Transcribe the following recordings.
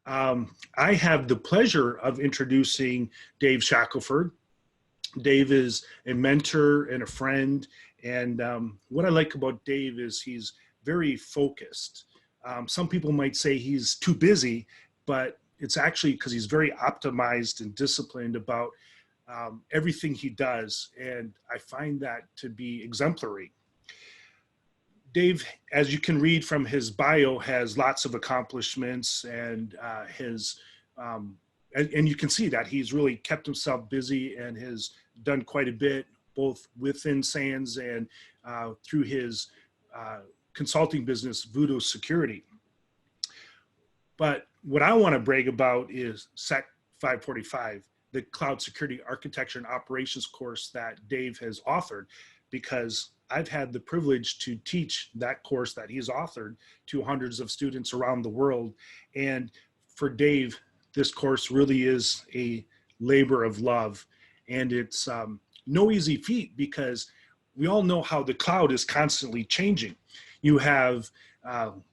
I have the pleasure of introducing Dave Shackleford. Dave is a mentor and a friend. And what I like about Dave is he's very focused. Some people might say he's too busy, but it's actually because he's very optimized and disciplined about everything he does. And I find that to be exemplary. Dave, as you can read from his bio, has lots of accomplishments and and you can see that he's really kept himself busy and has done quite a bit, both within SANS and through his consulting business, Voodoo Security. But what I want to brag about is SEC 545, the Cloud Security Architecture and Operations course that Dave has authored, because I've had the privilege to teach that course that he's authored to hundreds of students around the world. And for Dave, this course really is a labor of love. And it's no easy feat, because we all know how the cloud is constantly changing. You have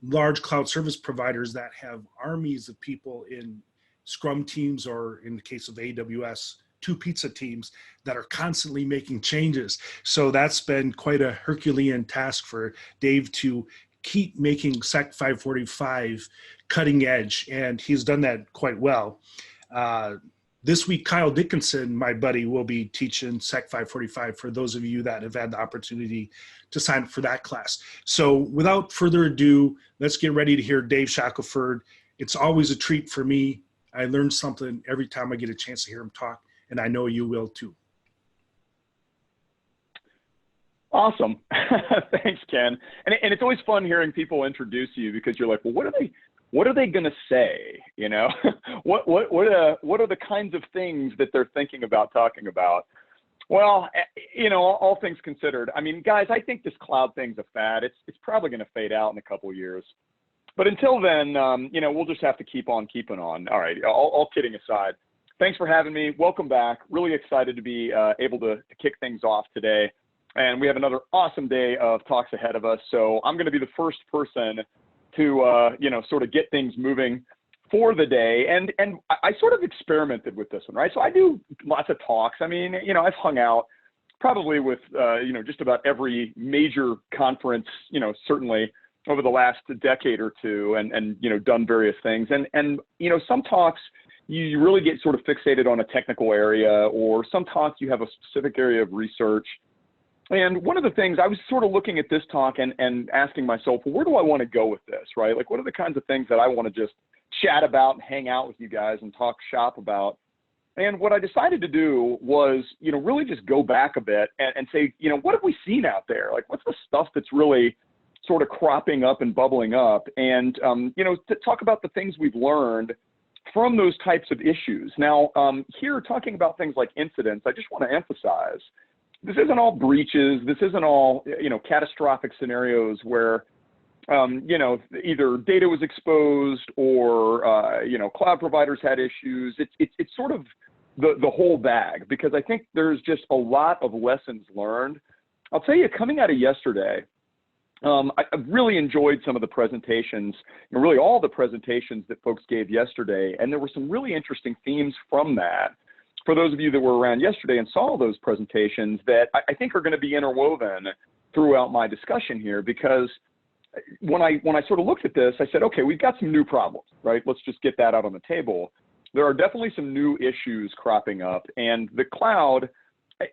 large cloud service providers that have armies of people in Scrum teams, or in the case of AWS, 2 pizza teams that are constantly making changes. So that's been quite a Herculean task for Dave to keep making SEC 545 cutting edge, and he's done that quite well. This week, Kyle Dickinson, my buddy, will be teaching SEC 545 for those of you that have had the opportunity to sign up for that class. So without further ado, let's get ready to hear Dave Shackleford. It's always a treat for me. I learn something every time I get a chance to hear him talk, and I know you will too. Awesome. Thanks, Ken. And it's always fun hearing people introduce you, because you're like, well, what are they going to say? You know, what are the kinds of things that they're thinking about talking about? Well, you know, all things considered, I mean, guys, I think this cloud thing's a fad. It's probably going to fade out in a couple of years. But until then, you know, we'll just have to keep on keeping on. All right, all kidding aside, thanks for having me. Welcome back. Really excited to be able to kick things off today. And we have another awesome day of talks ahead of us. So I'm going to be the first person to, you know, sort of get things moving for the day. And I sort of experimented with this one, right? So I do lots of talks. I mean, you know, I've hung out probably with, you know, just about every major conference, you know, certainly over the last decade or two, and you know, done various things. And you know, some talks, you really get sort of fixated on a technical area, or some talks you have a specific area of research. And one of the things I was sort of looking at this talk and asking myself, well, where do I want to go with this, right? Like, what are the kinds of things that I want to just chat about and hang out with you guys and talk shop about? And what I decided to do was, you know, really just go back a bit and say, you know, what have we seen out there? Like, what's the stuff that's really sort of cropping up and bubbling up? And, you know, to talk about the things we've learned from those types of issues. Now, here, talking about things like incidents, I just want to emphasize, this isn't all breaches. This isn't all, you know, catastrophic scenarios where, you know, either data was exposed or, you know, cloud providers had issues. It's sort of the whole bag, because I think there's just a lot of lessons learned. I'll tell you, coming out of yesterday, I really enjoyed some of the presentations, and really all the presentations that folks gave yesterday. And there were some really interesting themes from that. For those of you that were around yesterday and saw those presentations, that I think are going to be interwoven throughout my discussion here, because when I sort of looked at this, I said, okay, we've got some new problems, right? Let's just get that out on the table. There are definitely some new issues cropping up, and the cloud,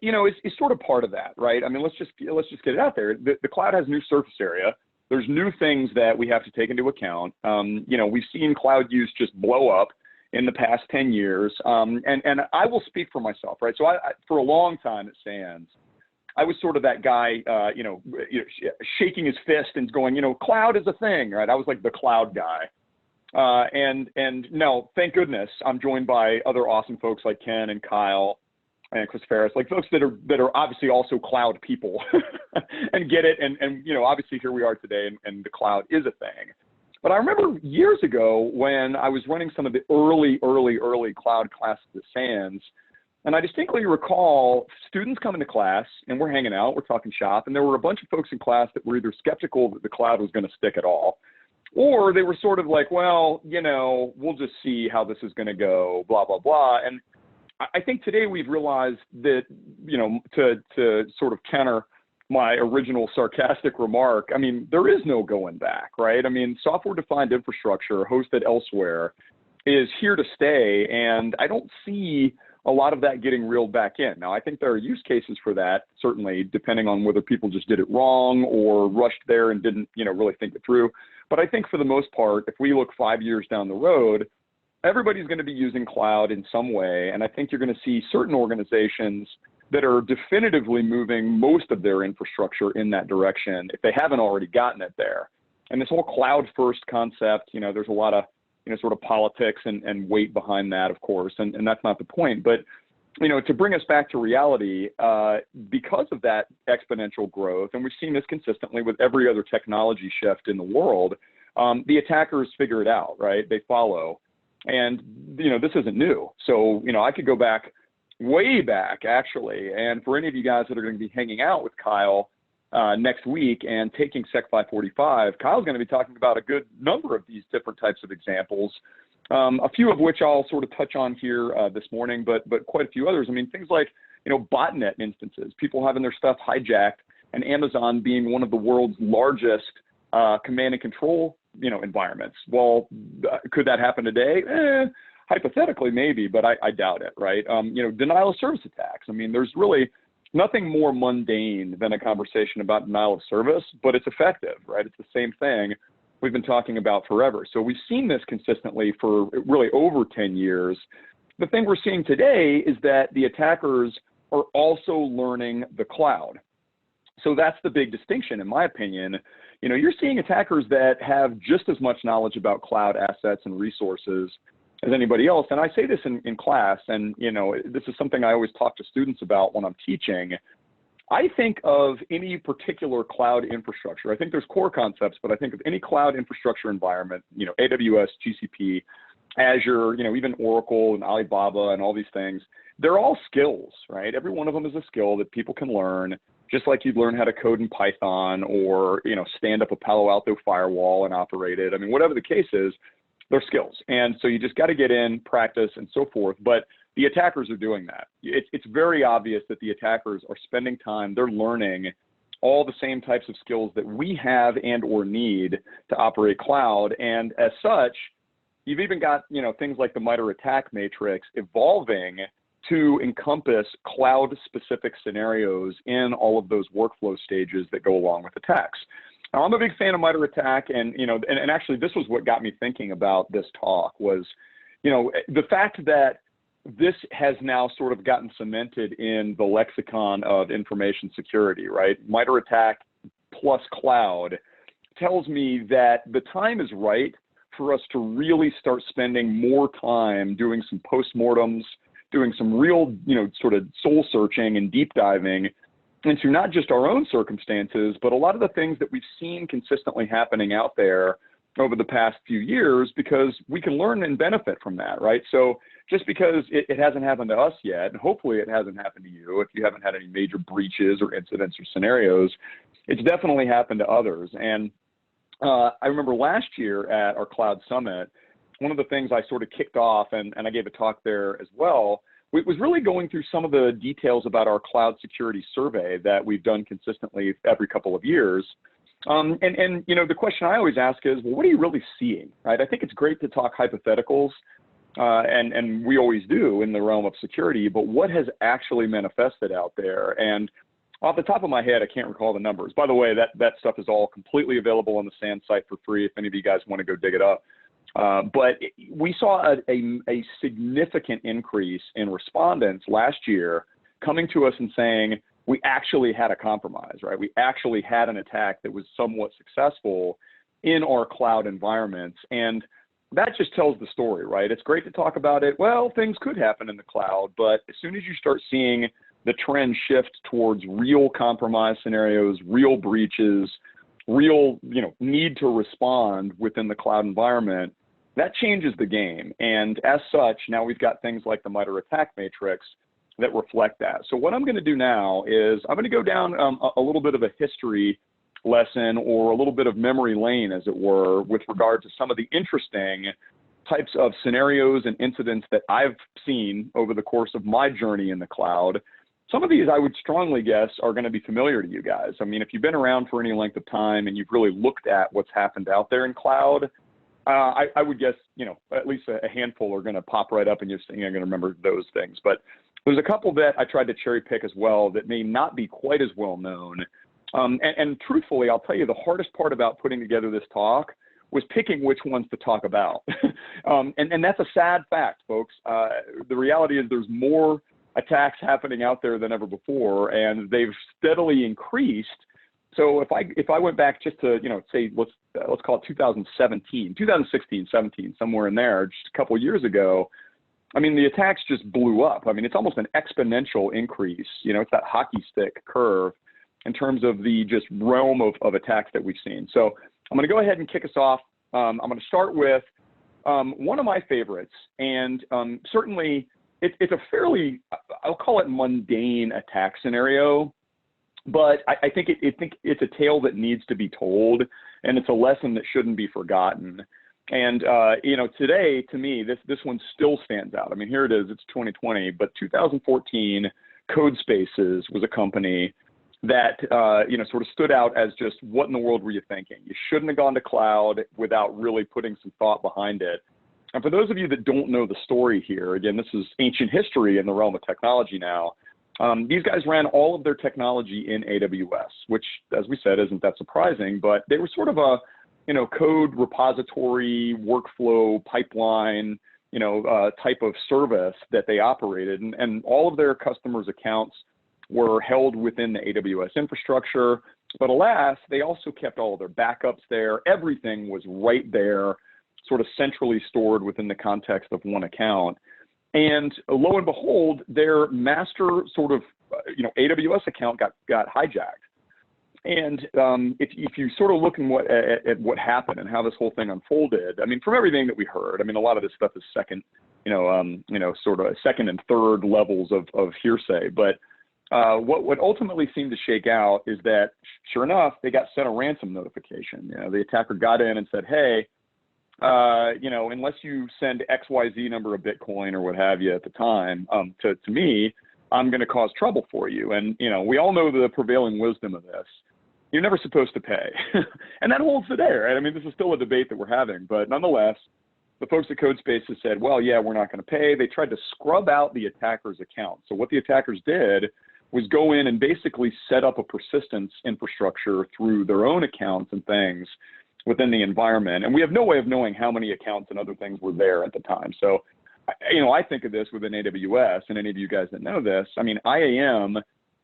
you know, is sort of part of that, right? I mean, let's just get it out there. The cloud has new surface area. There's new things that we have to take into account. You know, we've seen cloud use just blow up in the past 10 years. And I will speak for myself, right? So I for a long time at SANS, I was sort of that guy, you know, shaking his fist and going, you know, cloud is a thing, right? I was like the cloud guy. And no, thank goodness I'm joined by other awesome folks like Ken and Kyle and Chris Ferris, like folks that are obviously also cloud people and get it. And, you know, obviously here we are today, and the cloud is a thing. But I remember years ago when I was running some of the early cloud classes at SANS, and I distinctly recall students coming to class, and we're hanging out, we're talking shop, and there were a bunch of folks in class that were either skeptical that the cloud was going to stick at all, or they were sort of like, well, you know, we'll just see how this is going to go, blah, blah, blah. And I think today we've realized that, you know, to sort of counter my original sarcastic remark, I mean, there is no going back, right? I mean, software-defined infrastructure hosted elsewhere is here to stay, and I don't see a lot of that getting reeled back in. Now, I think there are use cases for that, certainly, depending on whether people just did it wrong or rushed there and didn't, you know, really think it through. But I think for the most part, if we look 5 years down the road, everybody's going to be using cloud in some way, and I think you're going to see certain organizations that are definitively moving most of their infrastructure in that direction if they haven't already gotten it there. And this whole cloud first concept, you know, there's a lot of, you know, sort of politics and weight behind that, of course, and that's not the point. But, you know, to bring us back to reality, because of that exponential growth, and we've seen this consistently with every other technology shift in the world, the attackers figure it out, right? They follow. And, you know, this isn't new. So, you know, I could go back way back, actually. And for any of you guys that are going to be hanging out with Kyle next week and taking Sec 545, Kyle's going to be talking about a good number of these different types of examples, a few of which I'll sort of touch on here this morning, but quite a few others. I mean, things like, you know, botnet instances, people having their stuff hijacked, and Amazon being one of the world's largest command and control, you know, environments. Well, could that happen today? Hypothetically, maybe, but I doubt it, right? You know, denial of service attacks. I mean, there's really nothing more mundane than a conversation about denial of service, but it's effective, right? It's the same thing we've been talking about forever. So we've seen this consistently for really over 10 years. The thing we're seeing today is that the attackers are also learning the cloud. So that's the big distinction, in my opinion. You know, you're seeing attackers that have just as much knowledge about cloud assets and resources as anybody else. And I say this in class, and, you know, this is something I always talk to students about when I'm teaching. I think of any particular cloud infrastructure. I think there's core concepts, but I think of any cloud infrastructure environment, you know, AWS, GCP, Azure, you know, even Oracle and Alibaba and all these things, they're all skills, right? Every one of them is a skill that people can learn, just like you'd learn how to code in Python or, you know, stand up a Palo Alto firewall and operate it. I mean, whatever the case is, they're skills. And so you just got to get in, practice, and so forth. But the attackers are doing that. It's very obvious that the attackers are spending time, they're learning all the same types of skills that we have and or need to operate cloud. And as such, you've even got, you know, things like the MITRE ATT&CK matrix evolving to encompass cloud-specific scenarios in all of those workflow stages that go along with attacks. Now, I'm a big fan of MITRE ATT&CK, and, you know, and actually this was what got me thinking about this talk was, you know, the fact that this has now sort of gotten cemented in the lexicon of information security, right? MITRE ATT&CK plus cloud tells me that the time is right for us to really start spending more time doing some post-mortems, doing some real, you know, sort of soul searching and deep diving into not just our own circumstances, but a lot of the things that we've seen consistently happening out there over the past few years, because we can learn and benefit from that, right? So just because it hasn't happened to us yet, and hopefully it hasn't happened to you if you haven't had any major breaches or incidents or scenarios, it's definitely happened to others. And I remember last year at our Cloud Summit, one of the things I sort of kicked off, and I gave a talk there as well, it was really going through some of the details about our cloud security survey that we've done consistently every couple of years. And you know, the question I always ask is, well, what are you really seeing, right? I think it's great to talk hypotheticals, and we always do in the realm of security, but what has actually manifested out there? And off the top of my head, I can't recall the numbers. By the way, that stuff is all completely available on the SANS site for free if any of you guys want to go dig it up. But we saw a significant increase in respondents last year coming to us and saying, we actually had a compromise, right? We actually had an attack that was somewhat successful in our cloud environments. And that just tells the story, right? It's great to talk about it. Well, things could happen in the cloud, but as soon as you start seeing the trend shift towards real compromise scenarios, real breaches, real, you know, need to respond within the cloud environment, that changes the game. And as such, now we've got things like the MITRE ATT&CK matrix that reflect that. So what I'm going to do now is I'm going to go down a little bit of a history lesson or a little bit of memory lane, as it were, with regard to some of the interesting types of scenarios and incidents that I've seen over the course of my journey in the cloud. Some of these I would strongly guess are going to be familiar to you guys. I mean, if you've been around for any length of time and you've really looked at what's happened out there in cloud, I would guess, you know, at least a handful are going to pop right up and you're going to remember those things. But there's a couple that I tried to cherry pick as well that may not be quite as well known. And truthfully, I'll tell you, the hardest part about putting together this talk was picking which ones to talk about. And that's a sad fact, folks. The reality is there's more attacks happening out there than ever before, and they've steadily increased. So if I went back just to, you know, say, let's call it 2017, 2016, 17, somewhere in there, just a couple of years ago, I mean, the attacks just blew up. I mean, it's almost an exponential increase. You know, it's that hockey stick curve in terms of the just realm of attacks that we've seen. So I'm going to go ahead and kick us off. I'm going to start with one of my favorites, and certainly it's a fairly, I'll call it mundane attack scenario, but I think it's a tale that needs to be told, and it's a lesson that shouldn't be forgotten. And you know, today, to me, this one still stands out. I mean, here it is, it's 2020, but 2014, CodeSpaces was a company that you know, sort of stood out as just, what in the world were you thinking? You shouldn't have gone to cloud without really putting some thought behind it. And for those of you that don't know the story here, again, this is ancient history in the realm of technology now. These guys ran all of their technology in AWS, which, as we said, isn't that surprising, but they were sort of a, you know, code repository, workflow, pipeline, you know, type of service that they operated. And all of their customers' accounts were held within the AWS infrastructure. But alas, they also kept all of their backups there. Everything was right there, sort of centrally stored within the context of one account. And lo and behold, their master sort of, you know, AWS account got hijacked. And if you sort of look at what happened and how this whole thing unfolded, I mean, from everything that we heard, I mean, a lot of this stuff is second, sort of second and third levels of hearsay. But what ultimately seemed to shake out is that, sure enough, they got sent a ransom notification. You know, the attacker got in and said, hey, you know, unless you send XYZ number of Bitcoin or what have you at the time to me, I'm going to cause trouble for you. And, you know, we all know the prevailing wisdom of this. You're never supposed to pay. And that holds today, right? I mean, this is still a debate that we're having, but nonetheless, the folks at CodeSpaces said, well, yeah, we're not going to pay. They tried to scrub out the attacker's account. So what the attackers did was go in and basically set up a persistence infrastructure through their own accounts and things within the environment. And we have no way of knowing how many accounts and other things were there at the time. So, you know, I think of this within AWS, and any of you guys that know this, I mean, IAM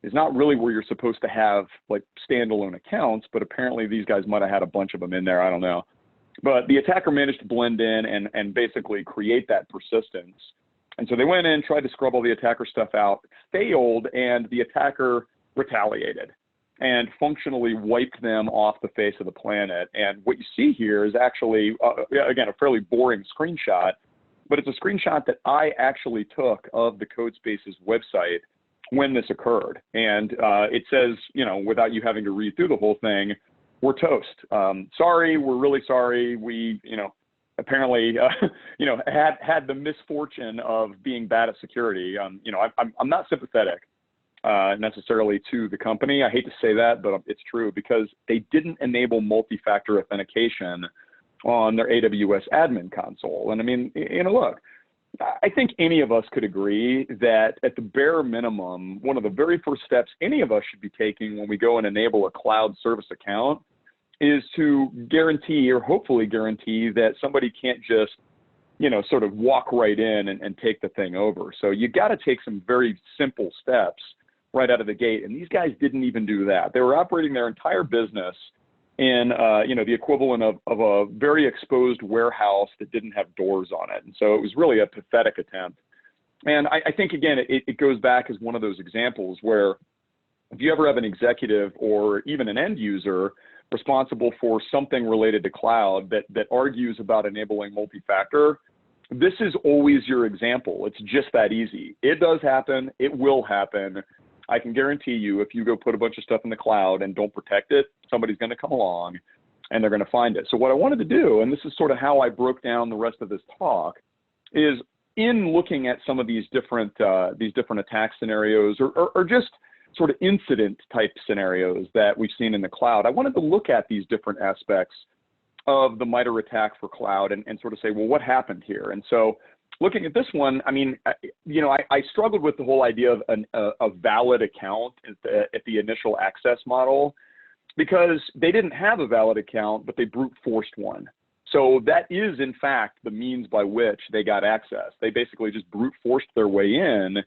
is not really where you're supposed to have like standalone accounts, but apparently these guys might have had a bunch of them in there. I don't know. But the attacker managed to blend in and basically create that persistence. And so they went in, tried to scrub all the attacker stuff out, failed, and the attacker retaliated and functionally wiped them off the face of the planet. And what you see here is actually, again, a fairly boring screenshot, but it's a screenshot that I actually took of the CodeSpaces website when this occurred. And it says, you know, without you having to read through the whole thing, we're toast. Sorry, we're really sorry. We, you know, apparently, you know, had the misfortune of being bad at security. You know, I'm not sympathetic necessarily to the company. I hate to say that, but it's true, because they didn't enable multi-factor authentication on their AWS admin console. And I mean, you know, look, I think any of us could agree that at the bare minimum, one of the very first steps any of us should be taking when we go and enable a cloud service account is to guarantee, or hopefully guarantee, that somebody can't just, you know, sort of walk right in and take the thing over. So you got to take some very simple steps right out of the gate. And these guys didn't even do that. They were operating their entire business in, you know, the equivalent of a very exposed warehouse that didn't have doors on it. And so it was really a pathetic attempt. And I think, again, it goes back as one of those examples where if you ever have an executive or even an end user responsible for something related to cloud that argues about enabling multi-factor, this is always your example. It's just that easy. It does happen. It will happen. I can guarantee you if you go put a bunch of stuff in the cloud and don't protect it, somebody's going to come along and they're going to find it. So what I wanted to do, and this is sort of how I broke down the rest of this talk, is in looking at some of these different attack scenarios or just sort of incident type scenarios that we've seen in the cloud, I wanted to look at these different aspects of the MITRE ATT&CK for cloud and sort of say, well, what happened here? And so looking at this one, I mean, I struggled with the whole idea of a valid account at the initial access model, because they didn't have a valid account, but they brute forced one. So that is, in fact, the means by which they got access. They basically just brute forced their way in,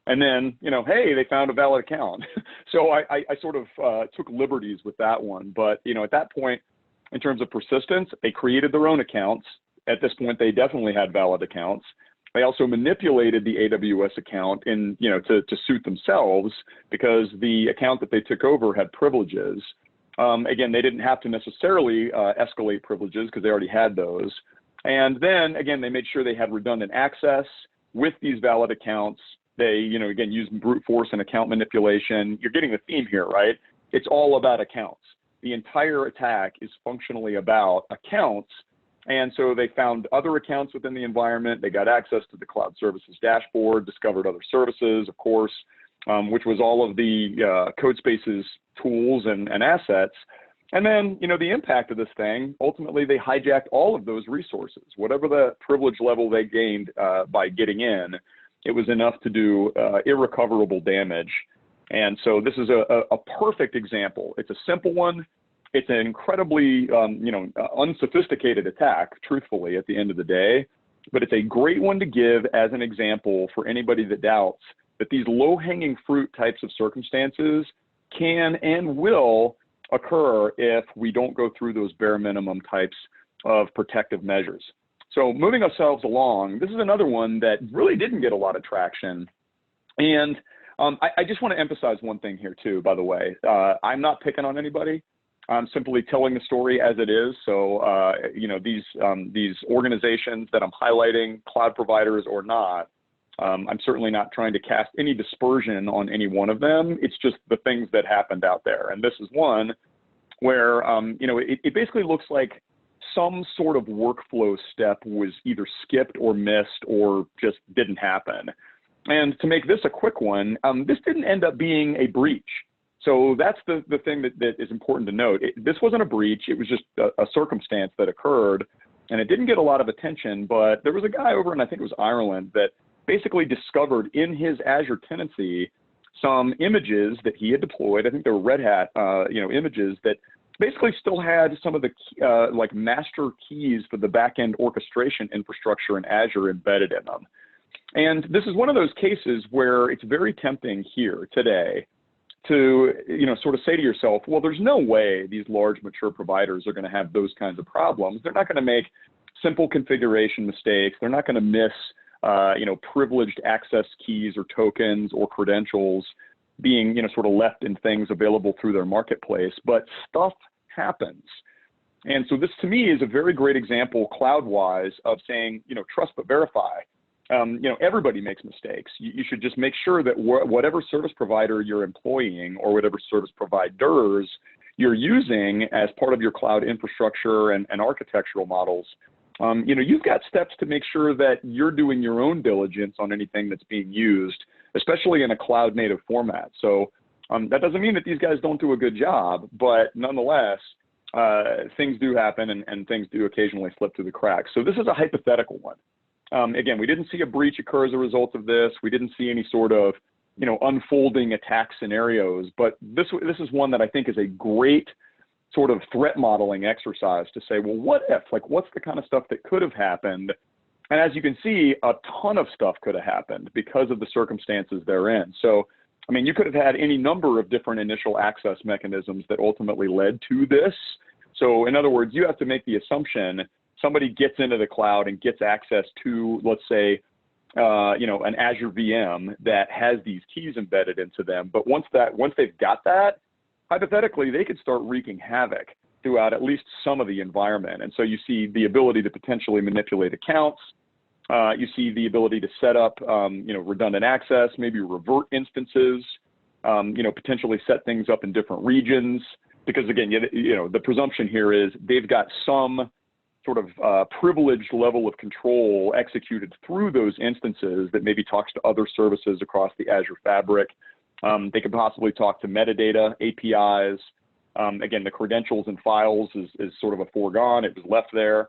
and then, hey, they found a valid account. So I sort of took liberties with that one. But, at that point, in terms of persistence, they created their own accounts. At this point, they definitely had valid accounts. They also manipulated the AWS account to suit themselves, because the account that they took over had privileges. Again, they didn't have to necessarily escalate privileges because they already had those. And then, again, they made sure they had redundant access with these valid accounts. They, again, used brute force and account manipulation. You're getting the theme here, right? It's all about accounts. The entire attack is functionally about accounts. And so they found other accounts within the environment. They got access to the cloud services dashboard, discovered other services, of course, which was all of the CodeSpace's tools and assets. And then, the impact of this thing, ultimately, they hijacked all of those resources. Whatever the privilege level they gained by getting in, it was enough to do irrecoverable damage. And so this is a perfect example. It's a simple one. It's an incredibly, unsophisticated attack, truthfully, at the end of the day. But it's a great one to give as an example for anybody that doubts that these low-hanging fruit types of circumstances can and will occur if we don't go through those bare minimum types of protective measures. So moving ourselves along, this is another one that really didn't get a lot of traction. And I just want to emphasize one thing here too, by the way. I'm not picking on anybody. I'm simply telling the story as it is. So, these organizations that I'm highlighting, cloud providers or not, I'm certainly not trying to cast any dispersion on any one of them. It's just the things that happened out there. And this is one where, it basically looks like some sort of workflow step was either skipped or missed or just didn't happen. And to make this a quick one, this didn't end up being a breach. So that's the thing that is important to note. This wasn't a breach. It was just a circumstance that occurred, and it didn't get a lot of attention. But there was a guy over in, I think it was Ireland, that basically discovered in his Azure tenancy some images that he had deployed. I think they were Red Hat, images that basically still had some of the like master keys for the backend orchestration infrastructure in Azure embedded in them. And this is one of those cases where it's very tempting here today to, sort of say to yourself, well, there's no way these large mature providers are going to have those kinds of problems. They're not going to make simple configuration mistakes. They're not going to miss, privileged access keys or tokens or credentials being, sort of left in things available through their marketplace. But stuff happens. And so this to me is a very great example cloud-wise of saying, trust but verify. Everybody makes mistakes. You should just make sure that whatever service provider you're employing or whatever service providers you're using as part of your cloud infrastructure and architectural models, you've got steps to make sure that you're doing your own diligence on anything that's being used, especially in a cloud native format. So that doesn't mean that these guys don't do a good job, but nonetheless, things do happen and things do occasionally slip through the cracks. So this is a hypothetical one. Again, we didn't see a breach occur as a result of this. We didn't see any sort of, unfolding attack scenarios. But this is one that I think is a great sort of threat modeling exercise to say, well, what if? Like, what's the kind of stuff that could have happened? And as you can see, a ton of stuff could have happened because of the circumstances they're in. So, I mean, you could have had any number of different initial access mechanisms that ultimately led to this. So, in other words, you have to make the assumption somebody gets into the cloud and gets access to, let's say, an Azure VM that has these keys embedded into them. But once they've got that, hypothetically, they could start wreaking havoc throughout at least some of the environment. And so you see the ability to potentially manipulate accounts. You see the ability to set up, redundant access, maybe revert instances. potentially set things up in different regions. Because again, the presumption here is they've got some sort of privileged level of control executed through those instances that maybe talks to other services across the Azure fabric. They could possibly talk to metadata, APIs. Again, the credentials and files is sort of a foregone. It was left there.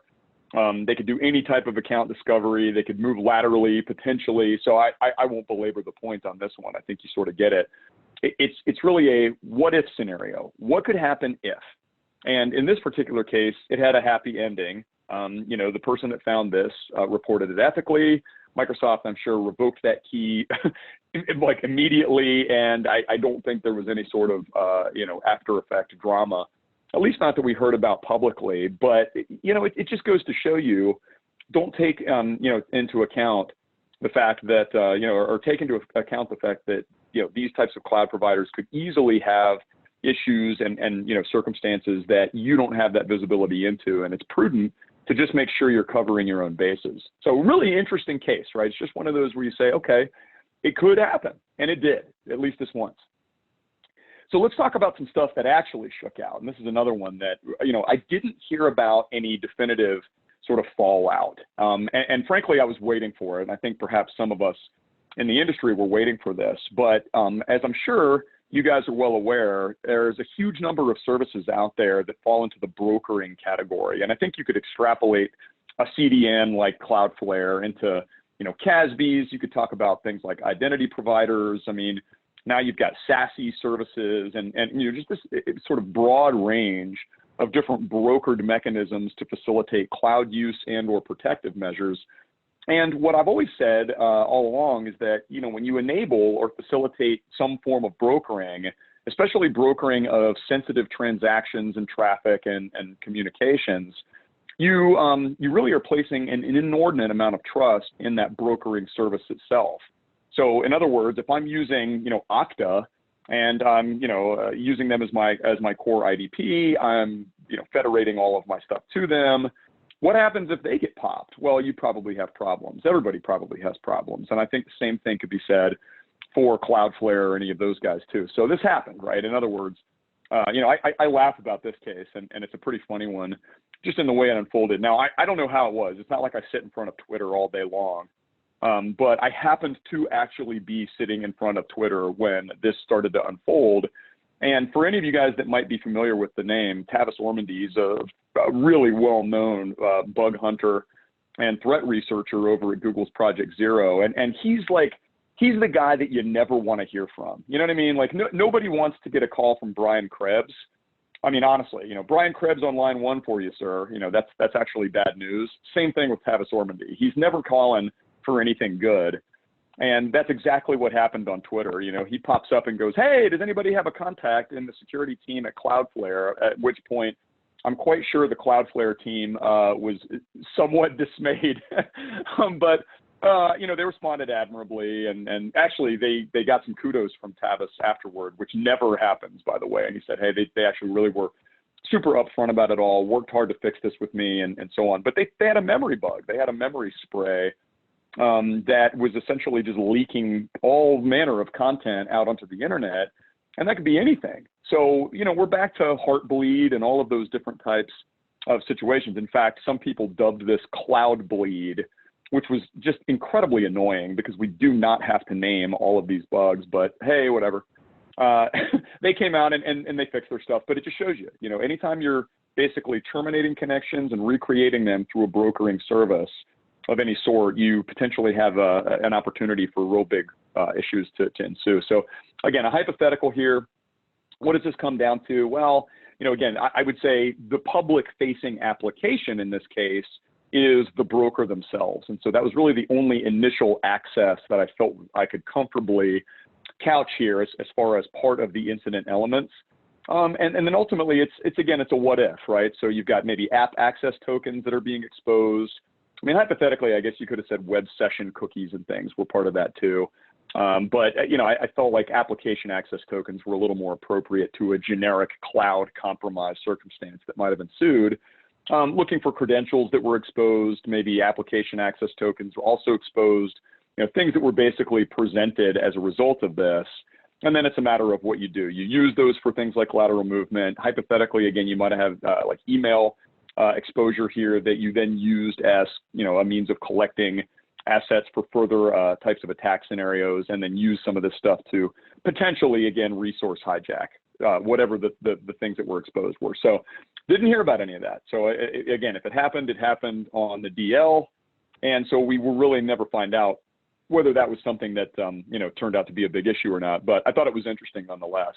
They could do any type of account discovery. They could move laterally, potentially. So I won't belabor the point on this one. I think you sort of get it. It's really a what if scenario. What could happen if? And in this particular case, it had a happy ending. The person that found this reported it ethically. Microsoft, I'm sure, revoked that key like immediately, and I don't think there was any sort of after effect drama, at least not that we heard about publicly. But it just goes to show you, don't take into account the fact that or take into account the fact that these types of cloud providers could easily have issues and circumstances that you don't have that visibility into, and it's prudent to just make sure you're covering your own bases. So really interesting case, right? It's just one of those where you say, okay, it could happen, and it did, at least this once. So let's talk about some stuff that actually shook out, and this is another one that I didn't hear about any definitive sort of fallout, and frankly, I was waiting for it, and I think perhaps some of us in the industry were waiting for this, but as I'm sure you guys are well aware, there's a huge number of services out there that fall into the brokering category. And I think you could extrapolate a CDN like Cloudflare into, CASBs. You could talk about things like identity providers. I mean, now you've got SASE services and just this sort of broad range of different brokered mechanisms to facilitate cloud use and or protective measures. And what I've always said all along is that, when you enable or facilitate some form of brokering, especially brokering of sensitive transactions and traffic and communications, you really are placing an inordinate amount of trust in that brokering service itself. So in other words, if I'm using, Okta and I'm, using them as my core IDP, I'm, federating all of my stuff to them. What happens if they get popped? Well, you probably have problems. Everybody probably has problems. And I think the same thing could be said for Cloudflare or any of those guys too. So this happened, right? In other words, I laugh about this case, and it's a pretty funny one, just in the way it unfolded. Now, I don't know how it was. It's not like I sit in front of Twitter all day long. But I happened to actually be sitting in front of Twitter when this started to unfold. And for any of you guys that might be familiar with the name, Tavis Ormandy is a really well-known bug hunter and threat researcher over at Google's Project Zero. And he's the guy that you never want to hear from. You know what I mean? Like nobody wants to get a call from Brian Krebs. I mean, honestly, Brian Krebs on line one for you, sir. That's actually bad news. Same thing with Tavis Ormandy. He's never calling for anything good. And that's exactly what happened on Twitter. He pops up and goes, hey, does anybody have a contact in the security team at Cloudflare? At which point, I'm quite sure the Cloudflare team was somewhat dismayed. But they responded admirably. And actually, they got some kudos from Tavis afterward, which never happens, by the way. And he said, hey, they actually really were super upfront about it all, worked hard to fix this with me and so on. But they had a memory bug. They had a memory spray that was essentially just leaking all manner of content out onto the internet, and that could be anything. So, we're back to Heartbleed and all of those different types of situations. In fact, some people dubbed this cloud bleed, which was just incredibly annoying because we do not have to name all of these bugs, but hey, whatever. They came out and they fixed their stuff, but it just shows you, anytime you're basically terminating connections and recreating them through a brokering service of any sort, you potentially have an opportunity for real big issues to ensue. So again, a hypothetical here. What does this come down to? Well, again, I would say the public-facing application in this case is the broker themselves. And so that was really the only initial access that I felt I could comfortably couch here as far as part of the incident elements. And then ultimately, it's a what if, right? So you've got maybe app access tokens that are being exposed. I mean, hypothetically, I guess you could have said web session cookies and things were part of that too. But I felt like application access tokens were a little more appropriate to a generic cloud compromise circumstance that might have ensued. Looking for credentials that were exposed, maybe application access tokens were also exposed, things that were basically presented as a result of this. And then it's a matter of what you do. You use those for things like lateral movement. Hypothetically, again, you might have like email exposure here that you then used as, a means of collecting assets for further types of attack scenarios, and then use some of this stuff to potentially, again, resource hijack, whatever the things that were exposed were. So didn't hear about any of that. So again, if it happened on the DL. And so we will really never find out whether that was something that, turned out to be a big issue or not. But I thought it was interesting nonetheless.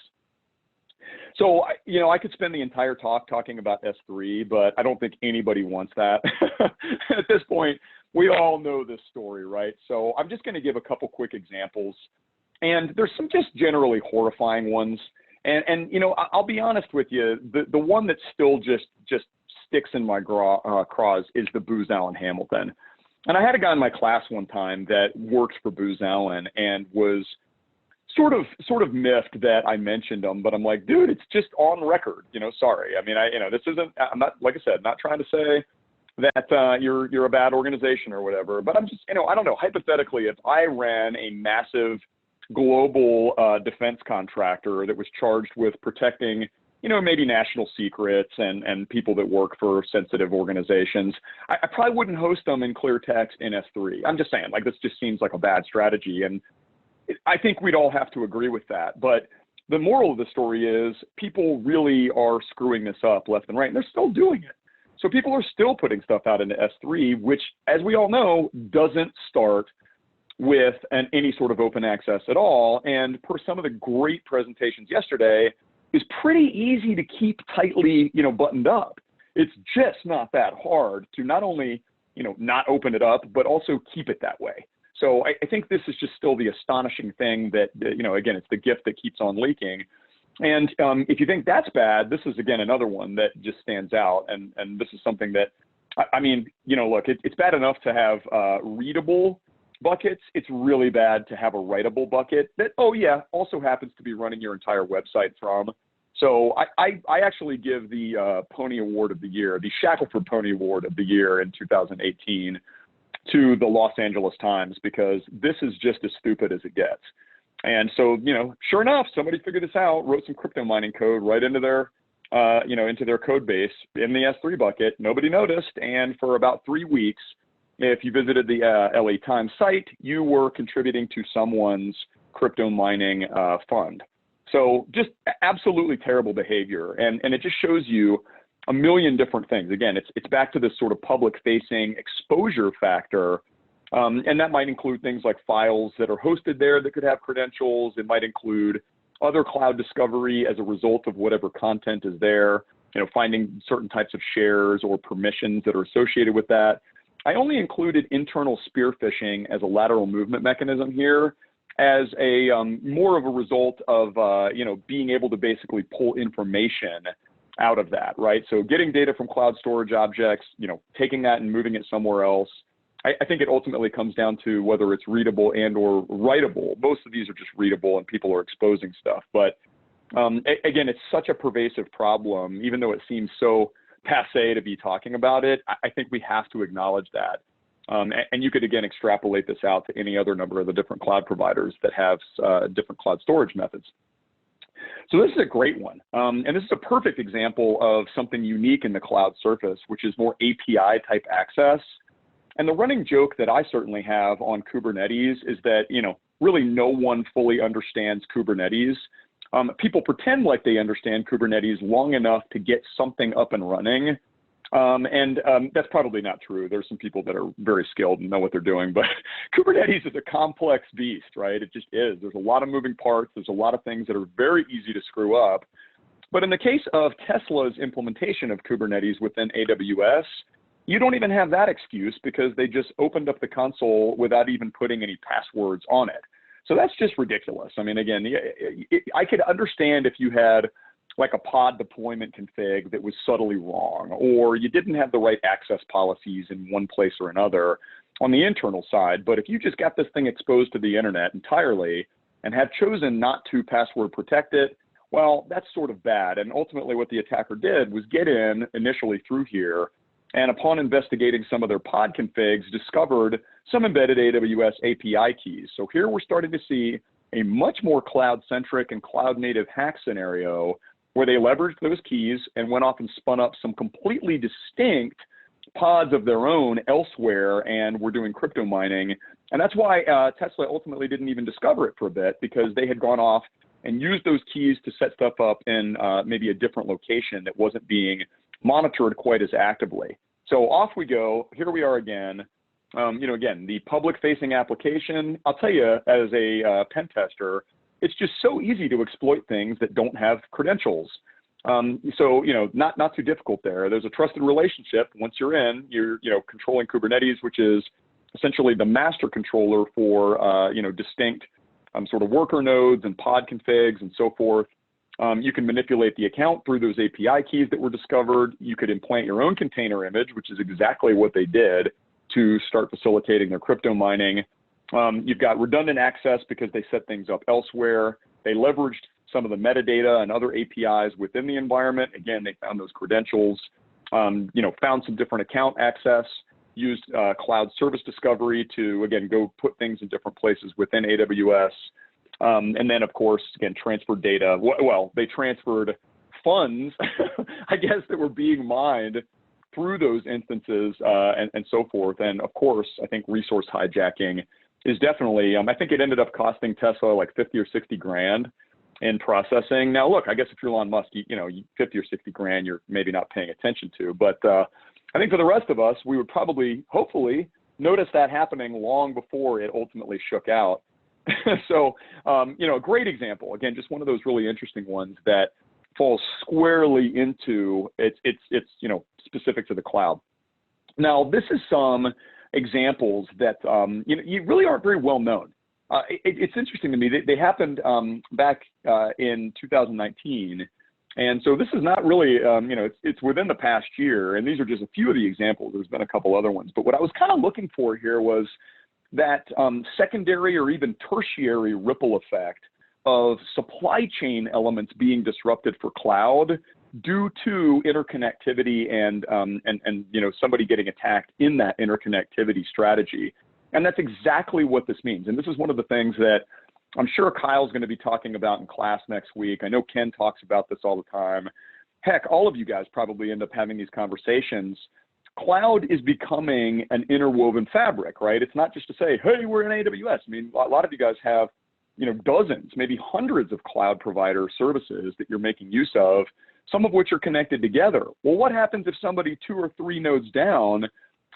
So, I could spend the entire talk talking about S3, but I don't think anybody wants that. At this point, we all know this story, right? So I'm just going to give a couple quick examples. And there's some just generally horrifying ones. And I'll be honest with you, the one that still just sticks in my craws is the Booz Allen Hamilton. And I had a guy in my class one time that works for Booz Allen and was sort of miffed that I mentioned them, but I'm like, dude, it's just on record, sorry. I mean, this isn't, I'm not, like I said, not trying to say that you're a bad organization or whatever, but I'm just, I don't know, hypothetically, if I ran a massive global defense contractor that was charged with protecting, maybe national secrets and people that work for sensitive organizations, I probably wouldn't host them in clear text in S3. I'm just saying, like, this just seems like a bad strategy. And I think we'd all have to agree with that. But the moral of the story is people really are screwing this up left and right, and they're still doing it. So people are still putting stuff out into S3, which, as we all know, doesn't start with any sort of open access at all. And per some of the great presentations yesterday, is pretty easy to keep tightly, buttoned up. It's just not that hard to not only, not open it up, but also keep it that way. So I think this is just still the astonishing thing that, again, it's the gift that keeps on leaking. And if you think that's bad, this is, again, another one that just stands out. And this is something that, look, it's bad enough to have readable buckets. It's really bad to have a writable bucket that, also happens to be running your entire website from. So I actually give the Pony Award of the Year, the Shackleford Pony Award of the Year in 2018 to the Los Angeles Times, because this is just as stupid as it gets. And so, sure enough, somebody figured this out, wrote some crypto mining code right into their, into their code base in the S3 bucket. Nobody noticed. And for about 3 weeks, if you visited the LA Times site, you were contributing to someone's crypto mining fund. So just absolutely terrible behavior. And it just shows you a million different things. Again, it's back to this sort of public-facing exposure factor. And that might include things like files that are hosted there that could have credentials. It might include other cloud discovery as a result of whatever content is there, finding certain types of shares or permissions that are associated with that. I only included internal spear phishing as a lateral movement mechanism here as a more of a result of, being able to basically pull information out of that, right? So getting data from cloud storage objects, taking that and moving it somewhere else. I think it ultimately comes down to whether it's readable and or writable. Most of these are just readable and people are exposing stuff. But again, it's such a pervasive problem, even though it seems so passé to be talking about it. I think we have to acknowledge that. And you could, again, extrapolate this out to any other number of the different cloud providers that have different cloud storage methods. So this is a great one. And this is a perfect example of something unique in the cloud surface, which is more API type access. And the running joke that I certainly have on Kubernetes is that, really no one fully understands Kubernetes. People pretend like they understand Kubernetes long enough to get something up and running. And that's probably not true. There's some people that are very skilled and know what they're doing, but Kubernetes is a complex beast, right? It just is. There's a lot of moving parts. There's a lot of things that are very easy to screw up. But in the case of Tesla's implementation of Kubernetes within AWS, you don't even have that excuse because they just opened up the console without even putting any passwords on it. So that's just ridiculous. I mean, again, I could understand if you had like a pod deployment config that was subtly wrong, or you didn't have the right access policies in one place or another on the internal side. But if you just got this thing exposed to the internet entirely and have chosen not to password protect it, well, that's sort of bad. And ultimately what the attacker did was get in initially through here, and upon investigating some of their pod configs, discovered some embedded AWS API keys. So here we're starting to see a much more cloud-centric and cloud-native hack scenario where they leveraged those keys and went off and spun up some completely distinct pods of their own elsewhere and were doing crypto mining. And that's why Tesla ultimately didn't even discover it for a bit, because they had gone off and used those keys to set stuff up in maybe a different location that wasn't being monitored quite as actively. So off we go. Here we are again. Again, the public-facing application, I'll tell you, as a pen tester, it's just so easy to exploit things that don't have credentials. Not too difficult there. There's a trusted relationship. Once you're in, you're controlling Kubernetes, which is essentially the master controller for distinct sort of worker nodes and pod configs and so forth. You can manipulate the account through those API keys that were discovered. You could implant your own container image, which is exactly what they did to start facilitating their crypto mining. You've got redundant access because they set things up elsewhere. They leveraged some of the metadata and other APIs within the environment. Again, they found those credentials, found some different account access, used cloud service discovery to, again, go put things in different places within AWS. And then, of course, again, transferred data. Well, they transferred funds, I guess, that were being mined through those instances and so forth. And, of course, I think resource hijacking is definitely, I think it ended up costing Tesla like 50 or 60 grand in processing. Now, look, I guess if you're Elon Musk, 50 or 60 grand, you're maybe not paying attention to. But I think for the rest of us, we would probably, hopefully, notice that happening long before it ultimately shook out. So, a great example, again, just one of those really interesting ones that falls squarely into it's specific to the cloud. Now, this is some examples that, you really aren't very well known. It's interesting to me. They happened back in 2019. And so this is not really, it's within the past year. And these are just a few of the examples. There's been a couple other ones. But what I was kind of looking for here was that secondary or even tertiary ripple effect of supply chain elements being disrupted for cloud due to interconnectivity and somebody getting attacked in that interconnectivity strategy. And that's exactly what this means. And this is one of the things that I'm sure Kyle's going to be talking about in class next week. I know Ken talks about this all the time. Heck, all of you guys probably end up having these conversations. Cloud is becoming an interwoven fabric, right? It's not just to say, hey, we're in AWS. I mean, a lot of you guys have, dozens, maybe hundreds of cloud provider services that you're making use of, some of which are connected together. Well, what happens if somebody 2 or 3 nodes down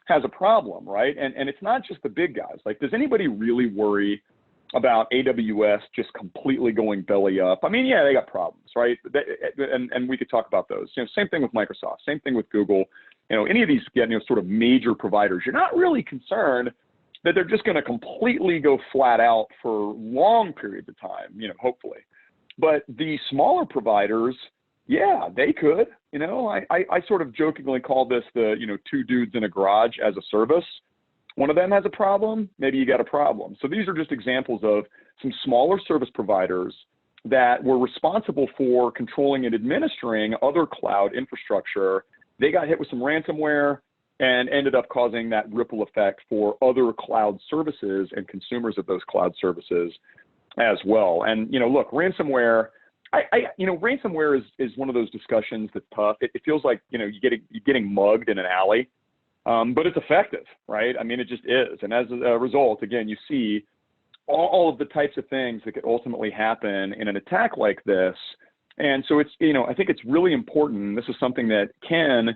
has a problem, right? And it's not just the big guys. Like, does anybody really worry about AWS just completely going belly up? I mean, yeah, they got problems, right? And we could talk about those. Same thing with Microsoft, same thing with Google. Any of these sort of major providers, you're not really concerned that they're just going to completely go flat out for long periods of time, hopefully. But the smaller providers, yeah, they could. I sort of jokingly call this the, 2 dudes in a garage as a service. One of them has a problem, maybe you got a problem. So these are just examples of some smaller service providers that were responsible for controlling and administering other cloud infrastructure. They got hit with some ransomware and ended up causing that ripple effect for other cloud services and consumers of those cloud services as well. And, look, ransomware, ransomware is one of those discussions that's tough. It feels like, you're getting mugged in an alley, but it's effective, right? I mean, it just is. And as a result, again, you see all of the types of things that could ultimately happen in an attack like this. And so it's, I think it's really important. This is something that Ken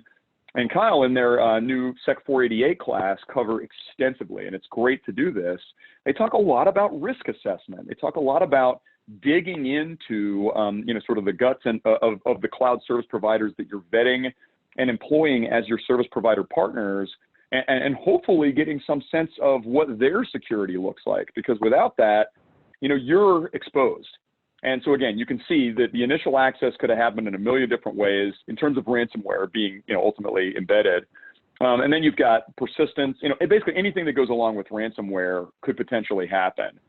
and Kyle in their new Sec 488 class cover extensively, and it's great to do this. They talk a lot about risk assessment. They talk a lot about digging into, sort of the guts of the cloud service providers that you're vetting and employing as your service provider partners, and hopefully getting some sense of what their security looks like, because without that, you're exposed. And so again, you can see that the initial access could have happened in a million different ways in terms of ransomware being, ultimately embedded. And then you've got persistence, basically anything that goes along with ransomware could potentially happen.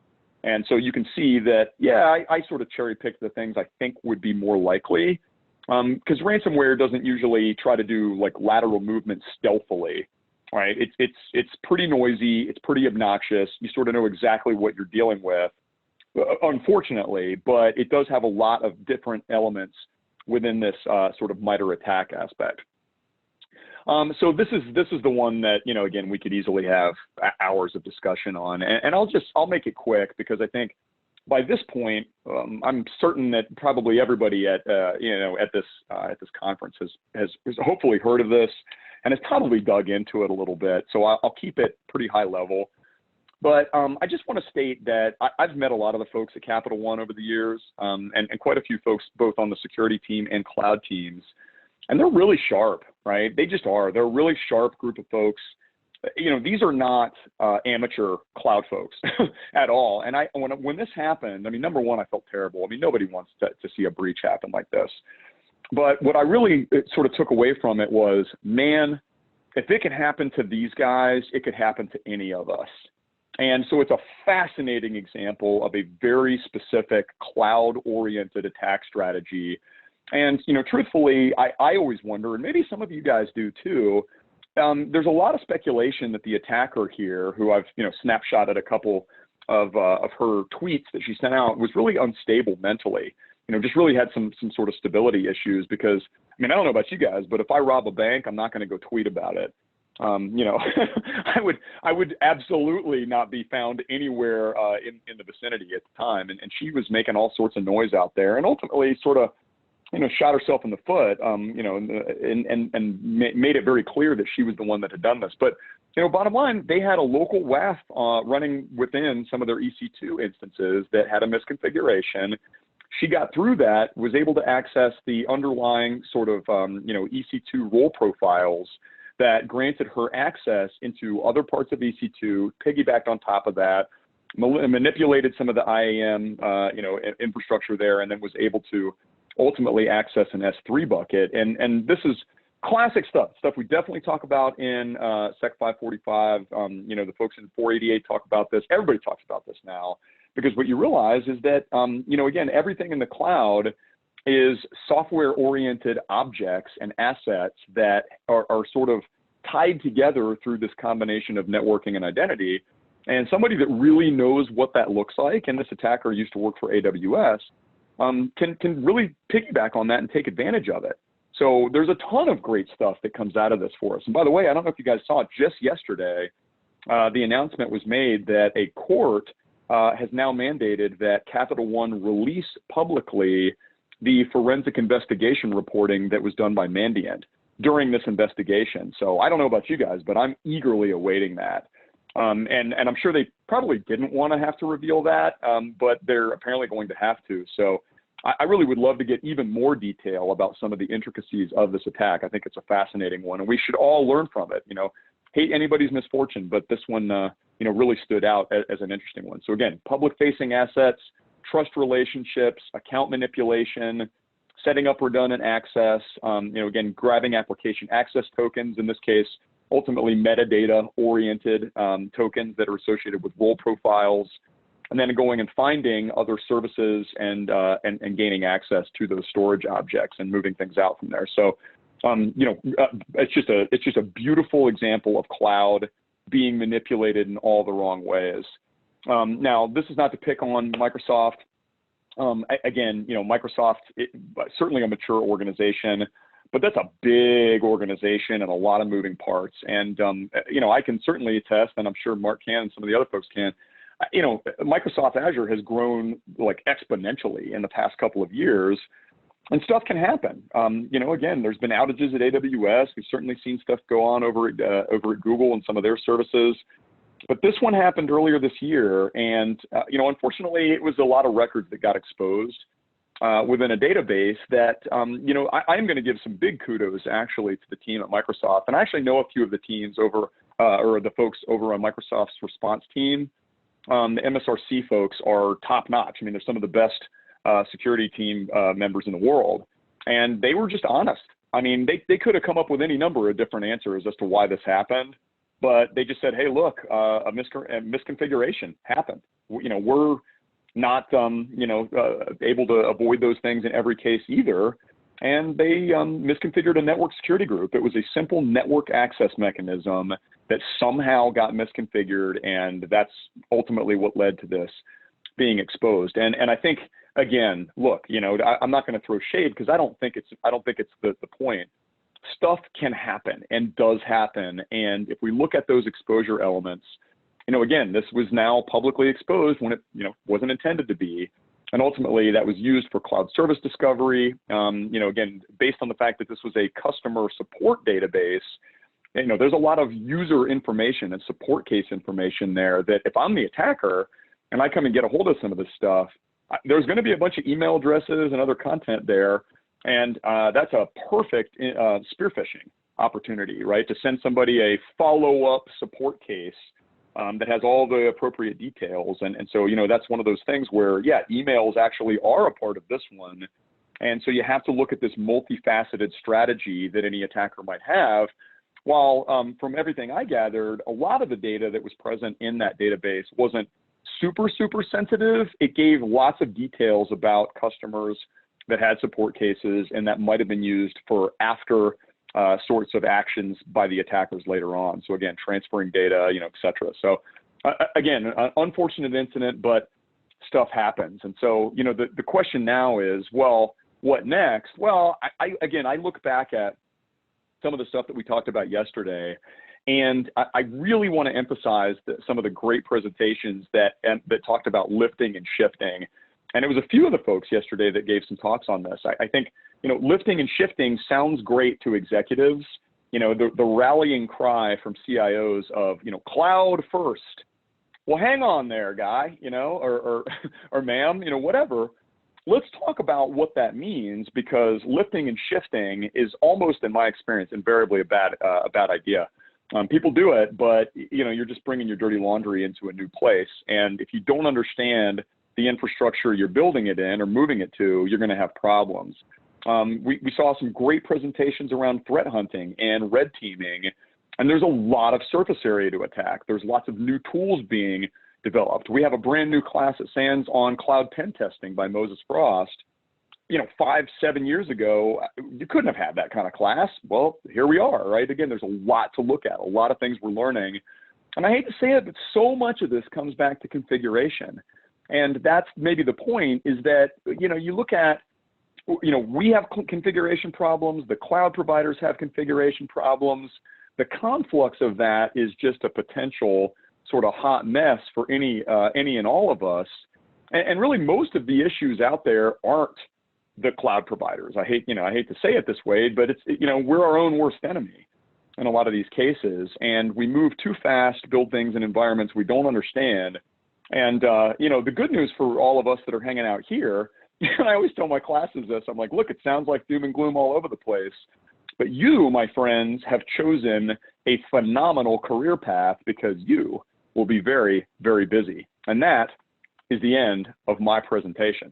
And so you can see that, yeah, I sort of cherry picked the things I think would be more likely, because ransomware doesn't usually try to do like lateral movement stealthily, right? It's pretty noisy, it's pretty obnoxious. You sort of know exactly what you're dealing with. unfortunately, but it does have a lot of different elements within this sort of MITRE ATT&CK aspect. So this is the one that, you know, again, we could easily have hours of discussion on, and I'll make it quick, because I think by this point, I'm certain that probably everybody at this conference has hopefully heard of this and has probably dug into it a little bit. So I'll keep it pretty high level. But I just want to state that I've met a lot of the folks at Capital One over the years, and quite a few folks both on the security team and cloud teams, and they're really sharp, right? They just are. They're a really sharp group of folks. You know, these are not amateur cloud folks at all. And when this happened, I mean, number one, I felt terrible. I mean, nobody wants to see a breach happen like this. But what I really sort of took away from it was, man, if it can happen to these guys, it could happen to any of us. And so it's a fascinating example of a very specific cloud-oriented attack strategy. And, you know, truthfully, I always wonder, and maybe some of you guys do too, there's a lot of speculation that the attacker here, who I've, you know, snapshotted a couple of her tweets that she sent out, was really unstable mentally. You know, just really had some sort of stability issues, because, I mean, I don't know about you guys, but if I rob a bank, I'm not going to go tweet about it. You know, I would absolutely not be found anywhere in the vicinity at the time. And she was making all sorts of noise out there, and ultimately sort of, you know, shot herself in the foot, you know, and made it very clear that she was the one that had done this. But, you know, bottom line, they had a local WAF running within some of their EC2 instances that had a misconfiguration. She got through that, was able to access the underlying sort of, you know, EC2 role profiles that granted her access into other parts of EC2, piggybacked on top of that, manipulated some of the IAM, you know, infrastructure there, and then was able to ultimately access an S3 bucket. And this is classic stuff we definitely talk about in Sec 545. You know, the folks in 488 talk about this. Everybody talks about this now, because what you realize is that, you know, again, everything in the cloud is software-oriented objects and assets that are sort of tied together through this combination of networking and identity. And somebody that really knows what that looks like, and this attacker used to work for AWS, can really piggyback on that and take advantage of it. So there's a ton of great stuff that comes out of this for us. And by the way, I don't know if you guys saw it, just yesterday, the announcement was made that a court has now mandated that Capital One release publicly the forensic investigation reporting that was done by Mandiant during this investigation. So I don't know about you guys, but I'm eagerly awaiting that. And I'm sure they probably didn't want to have to reveal that, but they're apparently going to have to. So I really would love to get even more detail about some of the intricacies of this attack. I think it's a fascinating one, and we should all learn from it. You know, hate anybody's misfortune, but this one, you know, really stood out as an interesting one. So again, public-facing assets, trust relationships, account manipulation, setting up redundant access, you know, again, grabbing application access tokens, in this case, ultimately metadata-oriented tokens that are associated with role profiles, and then going and finding other services and gaining access to those storage objects and moving things out from there. So, you know, it's just a beautiful example of cloud being manipulated in all the wrong ways. Now, this is not to pick on Microsoft. Again, you know, Microsoft, certainly a mature organization, but that's a big organization and a lot of moving parts. And, you know, I can certainly attest, and I'm sure Mark can and some of the other folks can, you know, Microsoft Azure has grown like exponentially in the past couple of years, and stuff can happen. You know, again, there's been outages at AWS. We've certainly seen stuff go on over at Google and some of their services. But this one happened earlier this year, and you know, unfortunately, it was a lot of records that got exposed within a database that, you know, I'm going to give some big kudos actually to the team at Microsoft, and I actually know a few of the teams over, or the folks over on Microsoft's response team. The MSRC folks are top notch. I mean, they're some of the best security team members in the world, and they were just honest. I mean, they could have come up with any number of different answers as to why this happened. But they just said, hey, look, a misconfiguration happened. You know, we're not, you know, able to avoid those things in every case either. And they misconfigured a network security group. It was a simple network access mechanism that somehow got misconfigured, and that's ultimately what led to this. being exposed. And I think, again, look, you know, I'm not going to throw shade because I don't think it's the point. Stuff can happen and does happen. And if we look at those exposure elements, you know, again, this was now publicly exposed when it, you know, wasn't intended to be. And ultimately that was used for cloud service discovery. You know, again, based on the fact that this was a customer support database, you know, there's a lot of user information and support case information there that if I'm the attacker and I come and get a hold of some of this stuff, there's going to be a bunch of email addresses and other content there. And that's a perfect spear phishing opportunity, right? To send somebody a follow-up support case that has all the appropriate details. And so, you know, that's one of those things where, yeah, emails actually are a part of this one. And so you have to look at this multifaceted strategy that any attacker might have. While from everything I gathered, a lot of the data that was present in that database wasn't super sensitive. It gave lots of details about customers that had support cases and that might have been used for after sorts of actions by the attackers later on. So again, transferring data, you know, et cetera. So again, an unfortunate incident, but stuff happens. And so, you know, the question now is, well, what next? Well, I look back at some of the stuff that we talked about yesterday, and I really want to emphasize some of the great presentations that talked about lifting and shifting. And it was a few of the folks yesterday that gave some talks on this. I think, you know, lifting and shifting sounds great to executives. You know, the rallying cry from CIOs of, you know, cloud first. Well, hang on there, guy, you know, or ma'am, you know, whatever. Let's talk about what that means, because lifting and shifting is almost, in my experience, invariably a bad idea. People do it, but, you know, you're just bringing your dirty laundry into a new place. And if you don't understand the infrastructure you're building it in or moving it to, you're going to have problems. We saw some great presentations around threat hunting and red teaming, and there's a lot of surface area to attack. There's lots of new tools being developed. We have a brand new class at SANS on cloud pen testing by Moses Frost. You know, 5-7 years ago, you couldn't have had that kind of class. Well, here we are, right? Again, there's a lot to look at, a lot of things we're learning. And I hate to say it, but so much of this comes back to configuration. And that's maybe the point, is that, you know, you look at, you know, we have configuration problems, the cloud providers have configuration problems. The conflux of that is just a potential sort of hot mess for any and all of us. And really most of the issues out there aren't the cloud providers. I hate to say it this way, but it's, you know, we're our own worst enemy in a lot of these cases. And we move too fast to build things in environments we don't understand. And, you know, the good news for all of us that are hanging out here, I always tell my classes this, I'm like, look, it sounds like doom and gloom all over the place, but you, my friends, have chosen a phenomenal career path because you will be very, very busy. And that is the end of my presentation.